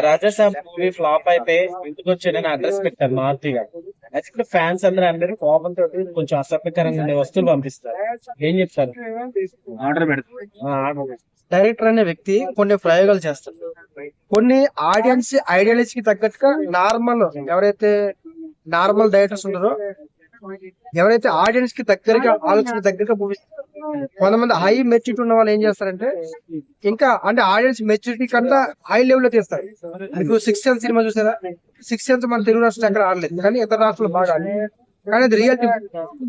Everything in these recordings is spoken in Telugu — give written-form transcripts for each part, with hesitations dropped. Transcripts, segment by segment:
రాజాసాబ్ మూవీ ఫ్లాప్ అయిపోయి ఇంటికి వచ్చాడని అడ్రస్ పెట్టారు మారుతి గారు. అయితే ఇప్పుడు ఫ్యాన్స్ అందరూ కోపంతో కొంచెం అసభ్యకరంగా ఉండే వస్తువులు పంపిస్తారు. ఏం చెప్తారు? ఆర్డర్ పెడతారు. డైరెక్టర్ అనే వ్యక్తి కొన్ని ప్రయోగాలు చేస్తారు. కొన్ని ఆడియన్స్ ఐడియాలజీ కి తగ్గట్టుగా ఎవరైతే నార్మల్ డైరెక్టర్స్ ఉన్నారో, ఎవరైతే ఆడియన్స్ కి దగ్గరగా ఆలోచన దగ్గరగా మూవీస్, కొంతమంది హై మెచ్యూరిటీ ఉన్న వాళ్ళు ఏం చేస్తారంటే ఇంకా అంటే ఆడియన్స్ మెచ్యూరిటీ కన్నా హై లెవెల్ లో తీస్తారు. మీకు 6th సెన్స్ సినిమా చూసారా? 6th సెన్స్ మన తెలుగు రాష్ట్రం ఎక్కడ ఆడలేదు, కానీ ఇతర రాష్ట్రాలు బాగా ఆడలేదు. కానీ అది రియాలిటీ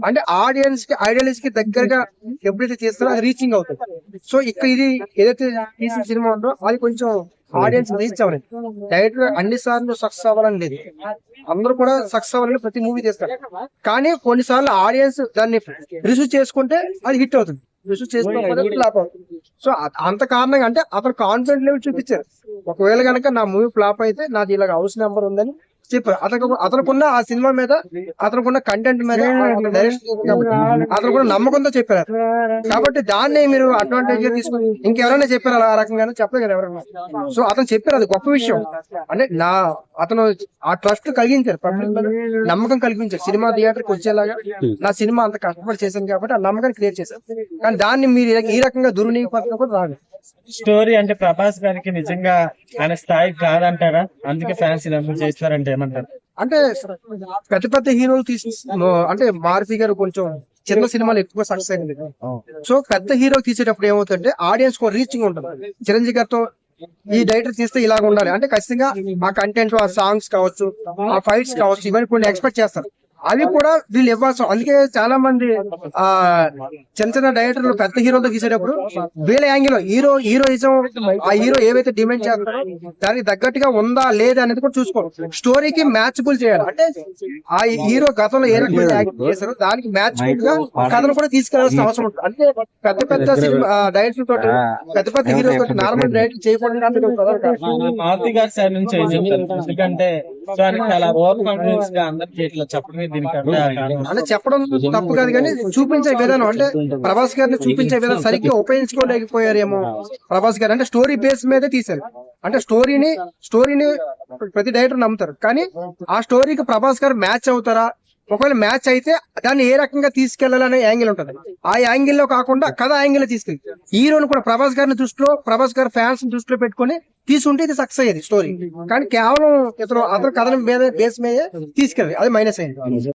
అంటే ఆడియన్స్ కి ఐడియాలజీ కి దగ్గరగా ఎప్పుడైతే తీస్తారో అది రీచింగ్ అవుతుంది. సో ఇక్కడ ఇది ఏదైతే తీసిన సినిమా ఉందో అది కొంచెం ఆడియన్స్ రీచ్ అవ్వలేదు. డైరెక్టర్ అన్ని సార్లు సక్సెస్ అవ్వాలని లేదు, అందరూ కూడా సక్సెస్ అవ్వాలని ప్రతి మూవీ తీస్తారు. కానీ కొన్నిసార్లు ఆడియన్స్ దాన్ని రిసీవ్ చేసుకుంటే అది హిట్ అవుతుంది, రిసీవ్ చేసుకోకపోతే ఫ్లాప్ అవుతుంది. సో అంత కారణంగా అంటే అతను కాన్ఫిడెంట్ లెవెల్ చూపించారు. ఒకవేళ కనుక నా మూవీ ఫ్లాప్ అయితే నాది ఇలాగ హౌస్ నెంబర్ ఉందని చెప్పారు. అతనుకున్న ఆ సినిమా మీద, అతనుకున్న కంటెంట్ మీద, అతను కూడా నమ్మకంతో చెప్పారు. కాబట్టి దాన్ని మీరు అడ్వాంటేజ్ గా తీసుకుని ఇంకెవరైనా చెప్పారు ఆ రకంగా చెప్పలేదు కదా ఎవరైనా. సో అతను చెప్పారు, అది గొప్ప విషయం. అంటే అతను ఆ ట్రస్ట్ కలిగించారు, పబ్లిక్ మీద నమ్మకం కలిగించారు. సినిమా థియేటర్కి వచ్చేలాగా నా సినిమా అంత కష్టపడి చేశాను కాబట్టి ఆ నమ్మకాన్ని క్రియేట్ చేశారు. కానీ దాన్ని మీరు ఈ రకంగా దుర్వినియోగపరచడం కూడా రాదు. స్టోరీ అంటే ప్రభాస్ గారికి నిజంగా ఆయన స్థాయి కాదంటారా? అందుకే ఫ్యాన్స్ ఇదంతా చేస్తారంటే ఏమంటారు? అంటే పెద్ద పెద్ద హీరోలు తీసి అంటే మారుతి గారు కొంచెం చిన్న సినిమాలు ఎక్కువ సక్సెస్ అయింది. సో పెద్ద హీరో తీసేటప్పుడు ఏమవుతుందంటే ఆడియన్స్ కూడా రీచింగ్ ఉంటుంది. చిరంజీవి గారితో ఈ డైరెక్టర్ తీస్తే ఇలాగ ఉండాలి అంటే ఖచ్చితంగా ఆ కంటెంట్, ఆ సాంగ్స్ కావచ్చు, ఆ ఫైట్స్ కావచ్చు, ఇవన్నీ కొన్ని ఎక్స్పెక్ట్ చేస్తారు. అవి కూడా వీళ్ళు ఇవ్వాల్సి. అందుకే చాలా మంది చిన్న చిన్న డైరెక్టర్లు పెద్ద హీరోతో తీసేటప్పుడు వీళ్ళ యాంగిల్ హీరోయిజం, ఆ హీరో ఏవైతే డిమాండ్ చేస్తారో దానికి తగ్గట్టుగా ఉందా లేదా అనేది కూడా చూసుకోవాలి. స్టోరీకి మ్యాచబుల్ చేయాలి. అంటే ఆ హీరో గతంలో ఏ రకమైన యాక్టింగ్ చేశారో దానికి మ్యాచబుల్ గా కథను కూడా తీసుకెళ్లాల్సిన అవసరం ఉంటుంది. అంటే పెద్ద పెద్ద డైరెక్టర్ తోటి, పెద్ద పెద్ద హీరో తోటి నార్మల్ డైరెక్ట్ చేయకూడదు. మారుతి గారి సైడ్ నుంచి ఎందుకంటే చాలా ఓవర్ కాన్ఫిడెన్స్ గా అందరికి ఇట్లా చెప్పడం అంటే చెప్పడం తప్పు కాదు, కానీ చూపించే విధానం అంటే ప్రభాస్ గారిని చూపించే విధానం సరిగ్గా ఉపయోగించుకోలేకపోయారేమో ప్రభాస్ గారు. అంటే స్టోరీ బేస్ మీదే తీశారు. అంటే స్టోరీని ప్రతి డైరెక్టర్ నమ్ముతారు, కానీ ఆ స్టోరీకి ప్రభాస్ గారు మ్యాచ్ అవుతారా? ఒకవేళ మ్యాచ్ అయితే దాన్ని ఏ రకంగా తీసుకెళ్లాలనే యాంగిల్ ఉంటుంది. ఆ యాంగిల్ లో కాకుండా కథ యాంగిల్ లో తీసుకెళ్ళి హీరోని కూడా ప్రభాస్ గారిని దృష్టిలో, ప్రభాస్ గారి ఫ్యాన్స్ దృష్టిలో పెట్టుకుని తీసుకుంటే ఇది సక్సెస్ అయ్యేది స్టోరీ. కానీ కేవలం అతను కథను బేస్ మీద తీసుకెళ్ళి అది మైనస్ అయింది.